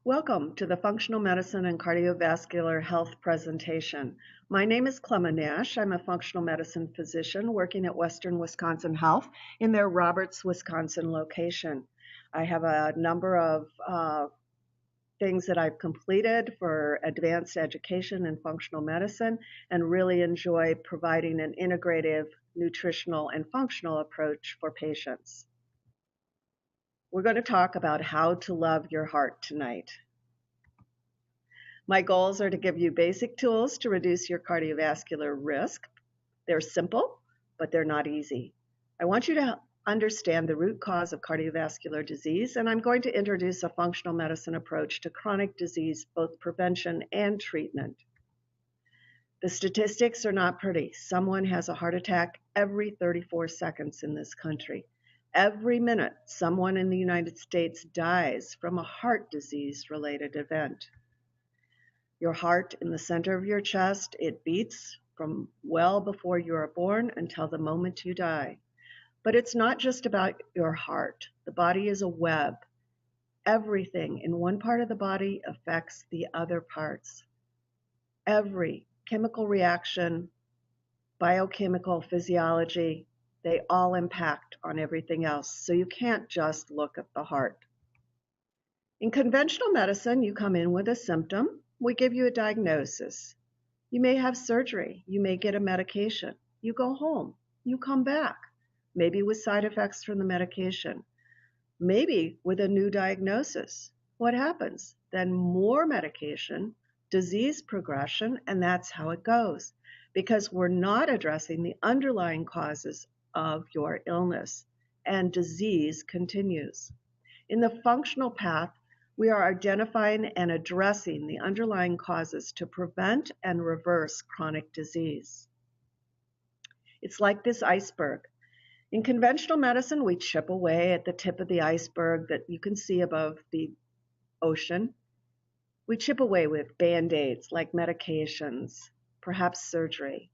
Welcome to the Functional Medicine and Cardiovascular Health presentation. My name is Clemma Nash. I'm a functional medicine physician working at Western Wisconsin Health in their Roberts, Wisconsin location. I have a number of things that I've completed for advanced education in functional medicine and really enjoy providing an integrative nutritional and functional approach for patients. We're going to talk about how to love your heart tonight. My goals are to give you basic tools to reduce your cardiovascular risk. They're simple, but they're not easy. I want you to understand the root cause of cardiovascular disease, and I'm going to introduce a functional medicine approach to chronic disease, both prevention and treatment. The statistics are not pretty. Someone has a heart attack every 34 seconds in this country. Every minute, someone in the United States dies from a heart disease-related event. Your heart in the center of your chest, it beats from well before you are born until the moment you die. But it's not just about your heart. The body is a web. Everything in one part of the body affects the other parts. Every chemical reaction, biochemical physiology, they all impact on everything else. So you can't just look at the heart. In conventional medicine, you come in with a symptom. We give you a diagnosis. You may have surgery. You may get a medication. You go home. You come back, maybe with side effects from the medication, maybe with a new diagnosis. What happens? Then more medication, disease progression, and that's how it goes, because we're not addressing the underlying causes of your illness, and disease continues. In the functional path, we are identifying and addressing the underlying causes to prevent and reverse chronic disease. It's like this iceberg. In conventional medicine, we chip away at the tip of the iceberg that you can see above the ocean. We chip away with Band-Aids like medications, perhaps surgery.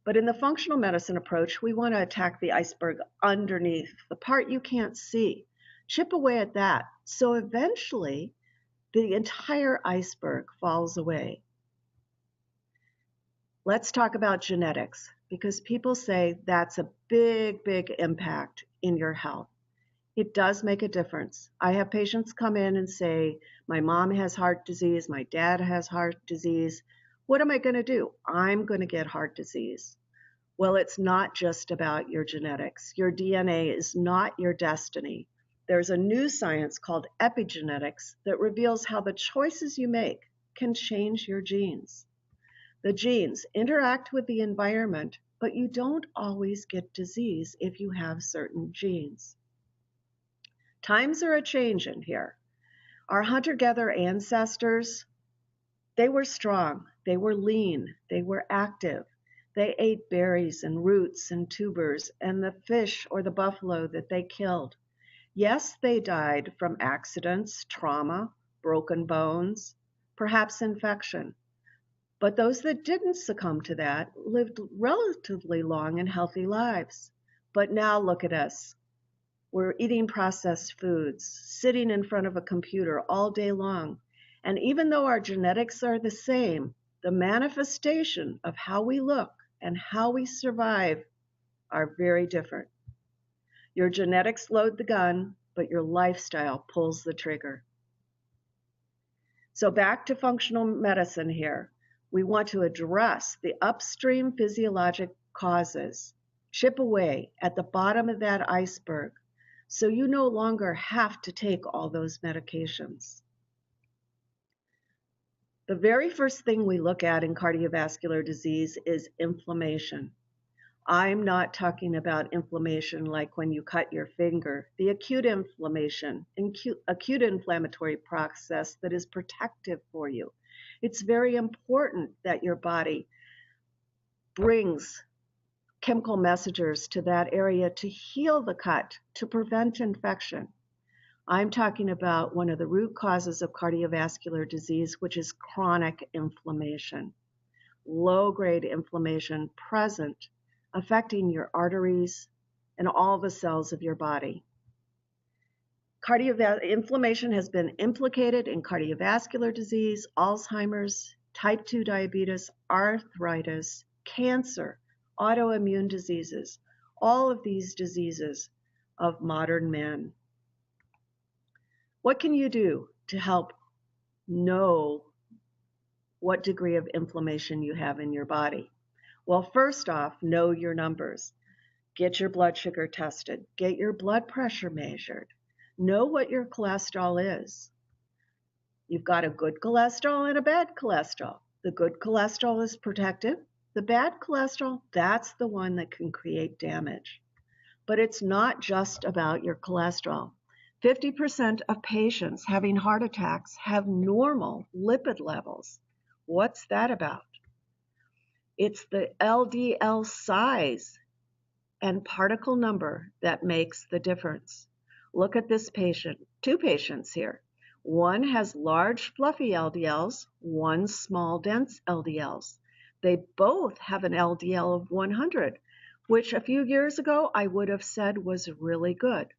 But in the functional medicine approach, we want to attack the iceberg underneath, the part you can't see. Chip away at that. So eventually, the entire iceberg falls away. Let's talk about genetics, because people say that's a big, big impact in your health. It does make a difference. I have patients come in and say, my mom has heart disease, my dad has heart disease. What am I going to do? I'm going to get heart disease. Well, it's not just about your genetics. Your DNA is not your destiny. There's a new science called epigenetics that reveals how the choices you make can change your genes. The genes interact with the environment, but you don't always get disease if you have certain genes. Times are a-changin' here. Our hunter-gatherer ancestors, they were strong, they were lean, they were active. They ate berries and roots and tubers and the fish or the buffalo that they killed. Yes, they died from accidents, trauma, broken bones, perhaps infection. But those that didn't succumb to that lived relatively long and healthy lives. But now look at us. We're eating processed foods, sitting in front of a computer all day long. And even though our genetics are the same, the manifestation of how we look and how we survive are very different. Your genetics load the gun, but your lifestyle pulls the trigger. So back to functional medicine here. We want to address the upstream physiologic causes, chip away at the bottom of that iceberg, so you no longer have to take all those medications. The very first thing we look at in cardiovascular disease is inflammation. I'm not talking about inflammation like when you cut your finger, the acute inflammation, acute inflammatory process that is protective for you. It's very important that your body brings chemical messengers to that area to heal the cut, to prevent infection. I'm talking about one of the root causes of cardiovascular disease, which is chronic inflammation. Low-grade inflammation present, affecting your arteries and all the cells of your body. Inflammation has been implicated in cardiovascular disease, Alzheimer's, type 2 diabetes, arthritis, cancer, autoimmune diseases, all of these diseases of modern men. What can you do to help know what degree of inflammation you have in your body? Well, first off, know your numbers. Get your blood sugar tested. Get your blood pressure measured. Know what your cholesterol is. You've got a good cholesterol and a bad cholesterol. The good cholesterol is protective. The bad cholesterol, that's the one that can create damage. But it's not just about your cholesterol. 50% of patients having heart attacks have normal lipid levels. What's that about? It's the LDL size and particle number that makes the difference. Look at this patient, two patients here. One has large fluffy LDLs, one small dense LDLs. They both have an LDL of 100, which a few years ago I would have said was really good.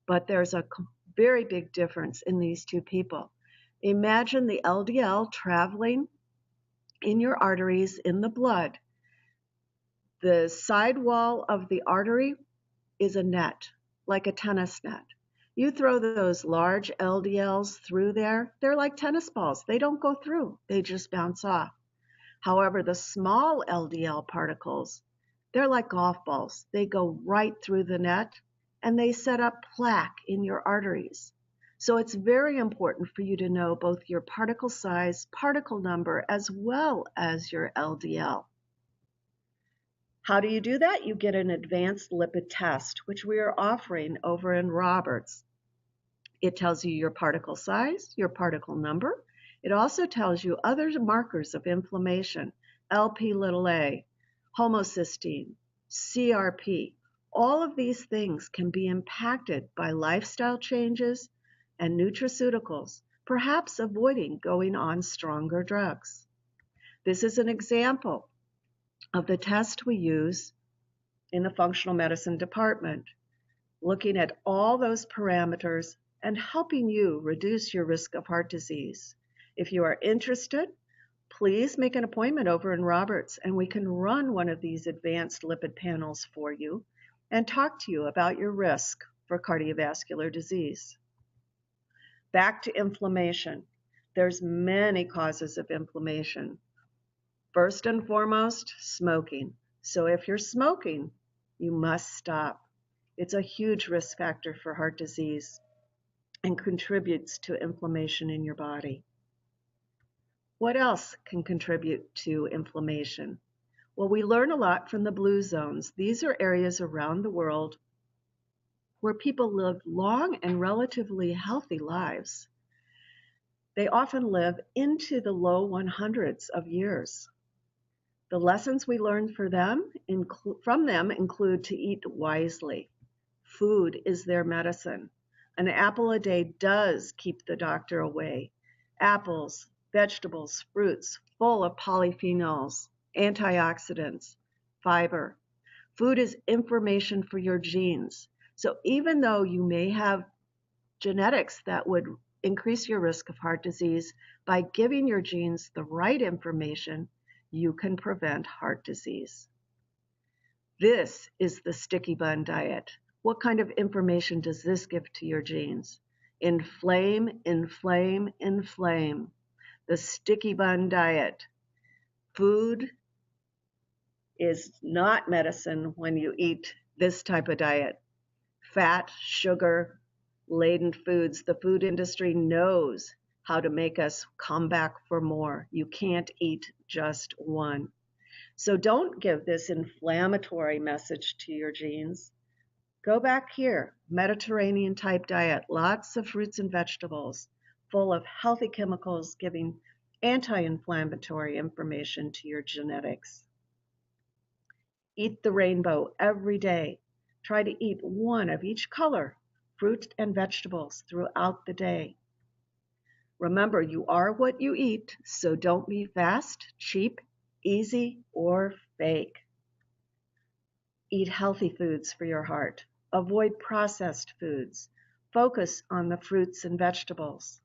But there's a very big difference in these two people. Imagine the LDL traveling in your arteries in the blood. The side wall of the artery is a net, like a tennis net. You throw those large LDLs through there, they're like tennis balls. They don't go through, they just bounce off. However, the small LDL particles, they're like golf balls. They go right through the net and they set up plaque in your arteries. So it's very important for you to know both your particle size, particle number, as well as your LDL. How do you do that? You get an advanced lipid test, which we are offering over in Roberts. It tells you your particle size, your particle number. It also tells you other markers of inflammation, Lp(a), homocysteine, CRP. All of these things can be impacted by lifestyle changes and nutraceuticals, perhaps avoiding going on stronger drugs. This is an example of the test we use in the functional medicine department, looking at all those parameters and helping you reduce your risk of heart disease. If you are interested, please make an appointment over in Roberts and we can run one of these advanced lipid panels for you and talk to you about your risk for cardiovascular disease. Back to inflammation. There's many causes of inflammation. First and foremost, smoking. So if you're smoking, you must stop. It's a huge risk factor for heart disease and contributes to inflammation in your body. What else can contribute to inflammation? Well, we learn a lot from the blue zones. These are areas around the world where people live long and relatively healthy lives. They often live into the low 100s of years. The lessons we learn from them include to eat wisely. Food is their medicine. An apple a day does keep the doctor away. Apples, vegetables, fruits, full of polyphenols, antioxidants, fiber. Food is information for your genes. So even though you may have genetics that would increase your risk of heart disease, by giving your genes the right information, you can prevent heart disease. This is the sticky bun diet. What kind of information does this give to your genes? Inflame, inflame, inflame. The sticky bun diet. Food is not medicine when you eat this type of diet. Fat, sugar, laden foods. The food industry knows how to make us come back for more. You can't eat just one. So don't give this inflammatory message to your genes. Go back here, Mediterranean type diet, lots of fruits and vegetables, full of healthy chemicals giving anti-inflammatory information to your genetics. Eat the rainbow every day. Try to eat one of each color, fruit and vegetables throughout the day. Remember, you are what you eat, so don't be fast, cheap, easy, or fake. Eat healthy foods for your heart. Avoid processed foods. focus on the fruits and vegetables.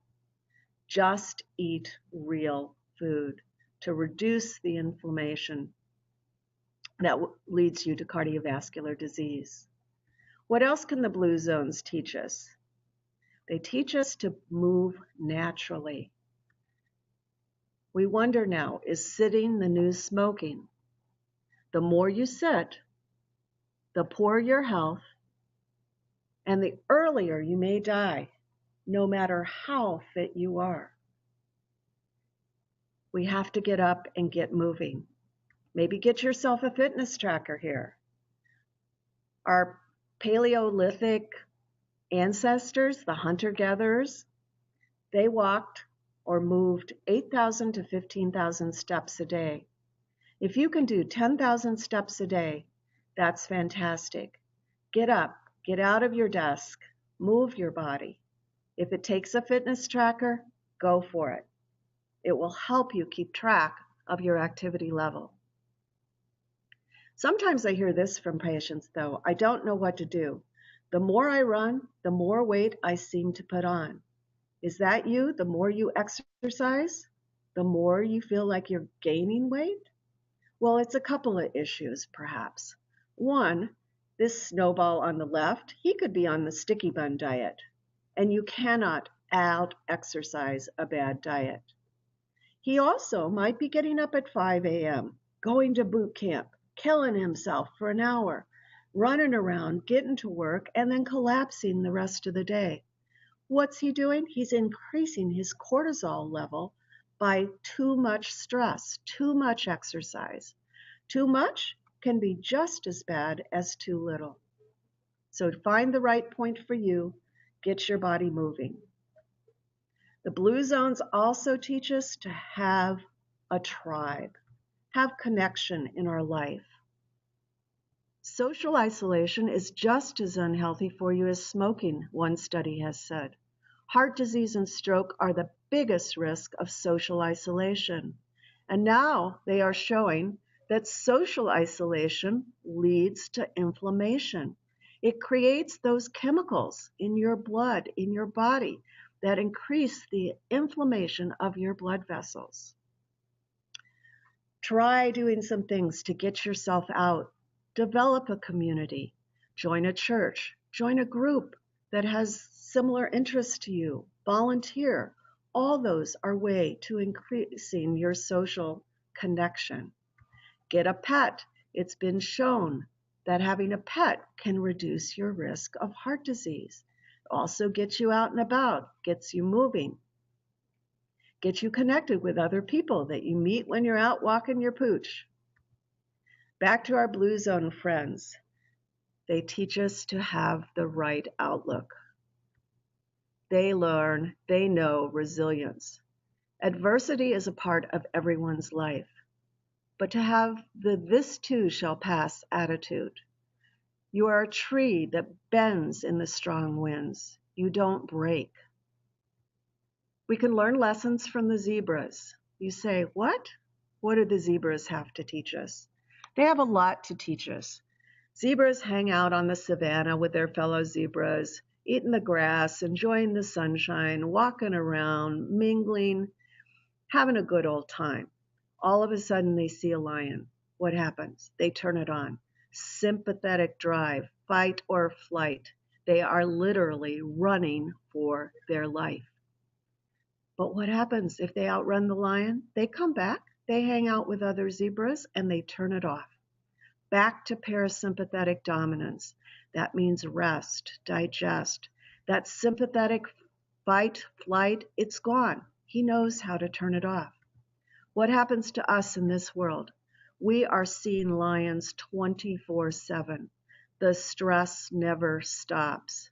Just eat real food to reduce the inflammation that leads you to cardiovascular disease. What else can the blue zones teach us? They teach us to move naturally. We wonder now, is sitting the new smoking? The more you sit, the poorer your health, and the earlier you may die, no matter how fit you are. We have to get up and get moving. Maybe get yourself a fitness tracker here. Our Paleolithic ancestors, the hunter-gatherers, they walked or moved 8,000 to 15,000 steps a day. If you can do 10,000 steps a day, that's fantastic. Get up, get out of your desk, move your body. If it takes a fitness tracker, go for it. It will help you keep track of your activity level. Sometimes I hear this from patients, though. I don't know what to do. The more I run, the more weight I seem to put on. Is that you? The more you exercise, the more you feel like you're gaining weight? Well, it's a couple of issues, perhaps. One, this snowball on the left, he could be on the sticky bun diet, and you cannot out-exercise a bad diet. He also might be getting up at 5 a.m., going to boot camp, killing himself for an hour, running around, getting to work, and then collapsing the rest of the day. What's he doing? He's increasing his cortisol level by too much stress, too much exercise. Too much can be just as bad as too little. So find the right point for you, get your body moving. The blue zones also teach us to have a tribe, have connection in our life. Social isolation is just as unhealthy for you as smoking, one study has said. Heart disease and stroke are the biggest risk of social isolation. And now they are showing that social isolation leads to inflammation. It creates those chemicals in your blood, in your body, that increase the inflammation of your blood vessels. Try doing some things to get yourself out. Develop a community. Join a church. Join a group that has similar interests to you. Volunteer. All those are ways to increasing your social connection. Get a pet. It's been shown that having a pet can reduce your risk of heart disease. Also gets you out and about, gets you moving, gets you connected with other people that you meet when you're out walking your pooch. Back to our blue zone friends. They teach us to have the right outlook. They learn, they know resilience. Adversity is a part of everyone's life, but to have the "this too shall pass" attitude. You are a tree that bends in the strong winds. You don't break. We can learn lessons from the zebras. You say, what? What do the zebras have to teach us? They have a lot to teach us. Zebras hang out on the savannah with their fellow zebras, eating the grass, enjoying the sunshine, walking around, mingling, having a good old time. All of a sudden they see a lion. What happens? They turn it on. Sympathetic drive, fight or flight. They are literally running for their life. But what happens if they outrun the lion? They come back, they hang out with other zebras, and they turn it off. Back to parasympathetic dominance. That means rest, digest. That sympathetic fight, flight, it's gone. He knows how to turn it off. What happens to us in this world? We are seeing lions 24/7. The stress never stops.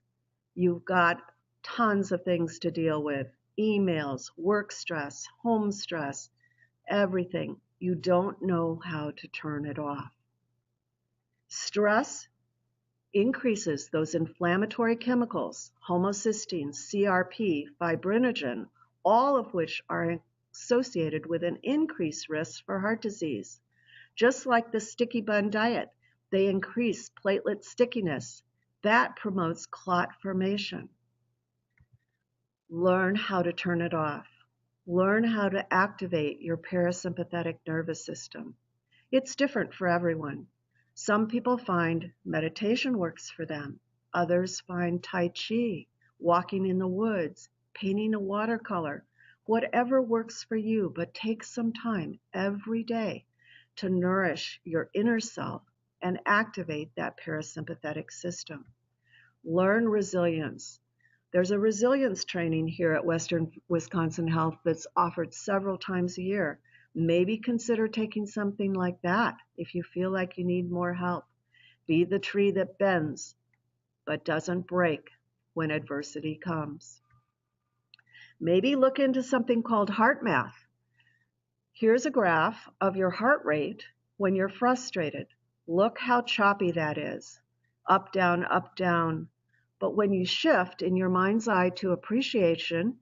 You've got tons of things to deal with. Emails, work stress, home stress, everything. You don't know how to turn it off. Stress increases those inflammatory chemicals, homocysteine, CRP, fibrinogen, all of which are associated with an increased risk for heart disease. Just like the sticky bun diet, they increase platelet stickiness. That promotes clot formation. Learn how to turn it off. Learn how to activate your parasympathetic nervous system. It's different for everyone. Some people find meditation works for them. Others find Tai Chi, walking in the woods, painting a watercolor, whatever works for you, but take some time every day to nourish your inner self and activate that parasympathetic system. Learn resilience. There's a resilience training here at Western Wisconsin Health that's offered several times a year. Maybe consider taking something like that if you feel like you need more help. Be the tree that bends but doesn't break when adversity comes. Maybe look into something called heart math. Here's a graph of your heart rate when you're frustrated. Look how choppy that is. Up, down, up, down. But when you shift in your mind's eye to appreciation,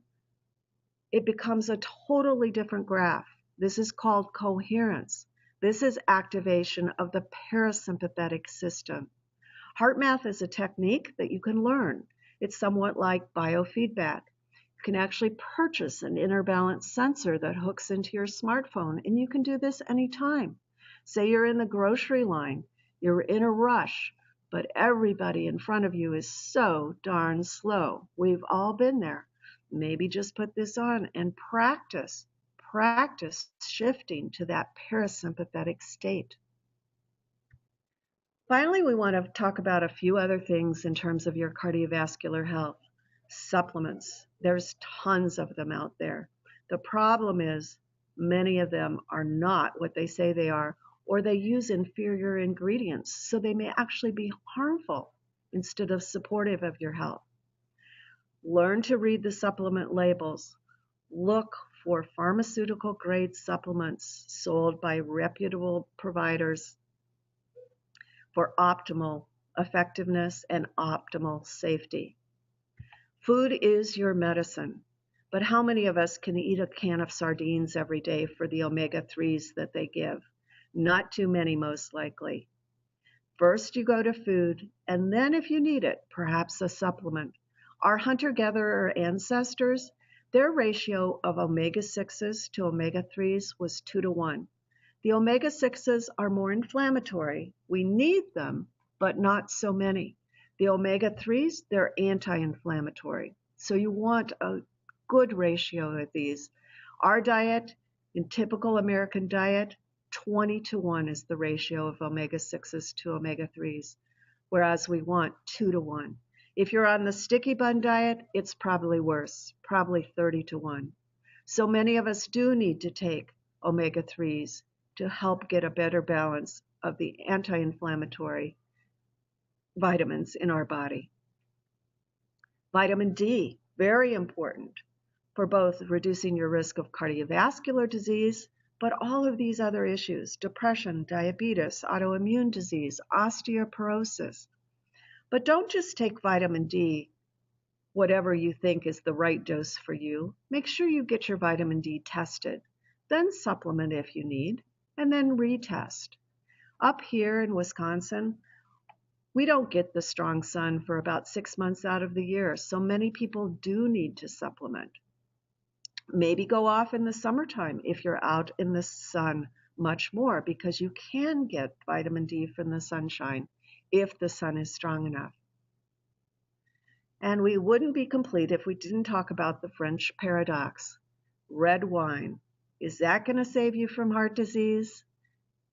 it becomes a totally different graph. This is called coherence. This is activation of the parasympathetic system. Heart math is a technique that you can learn. It's somewhat like biofeedback. You can actually purchase an inner balance sensor that hooks into your smartphone, and you can do this anytime. Say you're in the grocery line, you're in a rush, but everybody in front of you is so darn slow. We've all been there. Maybe just put this on and practice shifting to that parasympathetic state. Finally, we want to talk about a few other things in terms of your cardiovascular health. Supplements. There's tons of them out there. The problem is many of them are not what they say they are, or they use inferior ingredients, so they may actually be harmful instead of supportive of your health. Learn to read the supplement labels. Look for pharmaceutical grade supplements sold by reputable providers for optimal effectiveness and optimal safety. Food is your medicine, but how many of us can eat a can of sardines every day for the omega-3s that they give? Not too many, most likely. First you go to food, and then if you need it, perhaps a supplement. Our hunter-gatherer ancestors, their ratio of omega-6s to omega-3s was 2-to-1. The omega-6s are more inflammatory. We need them, but not so many. The omega-3s, they're anti-inflammatory. So you want a good ratio of these. Our diet, in typical American diet, 20-to-1 is the ratio of omega-6s to omega-3s, whereas we want 2-to-1. If you're on the sticky bun diet, it's probably worse, probably 30-to-1. So many of us do need to take omega-3s to help get a better balance of the anti-inflammatory vitamins in our body. Vitamin D, very important for both reducing your risk of cardiovascular disease, but all of these other issues, depression, diabetes, autoimmune disease, osteoporosis. But don't just take vitamin D, whatever you think is the right dose for you. Make sure you get your vitamin D tested, then supplement if you need, and then retest. Up here in Wisconsin, we don't get the strong sun for about 6 months out of the year, so many people do need to supplement. Maybe go off in the summertime if you're out in the sun much more, because you can get vitamin D from the sunshine if the sun is strong enough. And we wouldn't be complete if we didn't talk about the French paradox. Red wine. Is that going to save you from heart disease?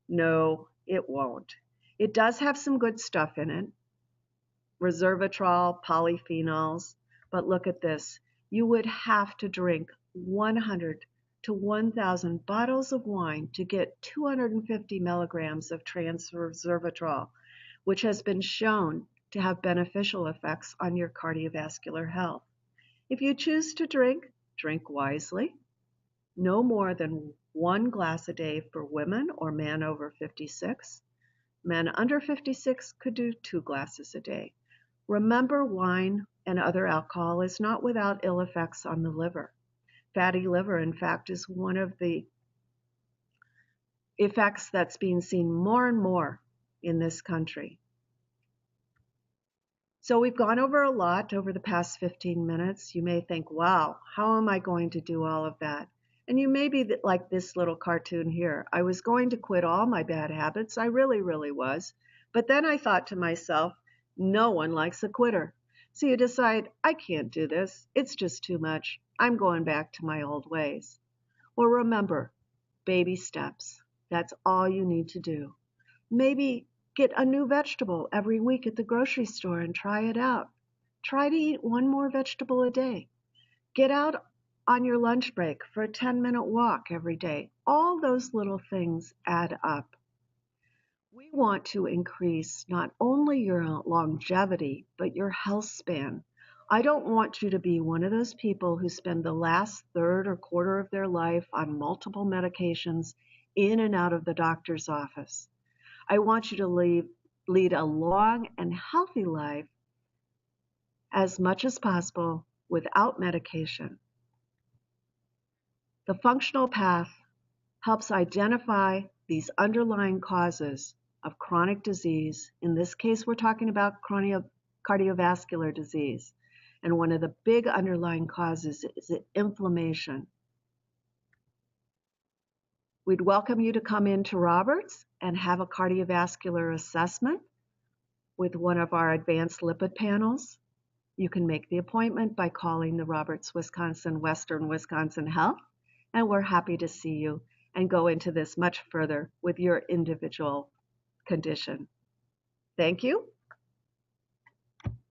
No, it won't. It does have some good stuff in it, resveratrol, polyphenols, but look at this. You would have to drink 100 to 1,000 bottles of wine to get 250 milligrams of trans resveratrol, which has been shown to have beneficial effects on your cardiovascular health. If you choose to drink, drink wisely. No more than 1 glass a day for women or men over 56. Men under 56 could do 2 glasses a day. Remember, wine and other alcohol is not without ill effects on the liver. Fatty liver, in fact, is one of the effects that's being seen more and more in this country. So we've gone over a lot over the past 15 minutes. You may think, wow, how am I going to do all of that? And you may be like this little cartoon here. I was going to quit all my bad habits. I really, really was. But then I thought to myself, no one likes a quitter. So you decide, I can't do this. It's just too much. I'm going back to my old ways. Well, remember, baby steps. That's all you need to do. Maybe get a new vegetable every week at the grocery store and try it out. Try to eat one more vegetable a day. Get out on your lunch break for a 10-minute walk every day. All those little things add up. We want to increase not only your longevity, but your health span. I don't want you to be one of those people who spend the last third or quarter of their life on multiple medications in and out of the doctor's office. I want you to lead a long and healthy life as much as possible without medication. The functional path helps identify these underlying causes of chronic disease. In this case, we're talking about cardiovascular disease. And one of the big underlying causes is inflammation. We'd welcome you to come into Roberts and have a cardiovascular assessment with one of our advanced lipid panels. You can make the appointment by calling the Roberts, Wisconsin, Western Wisconsin Health, and we're happy to see you and go into this much further with your individual condition. Thank you.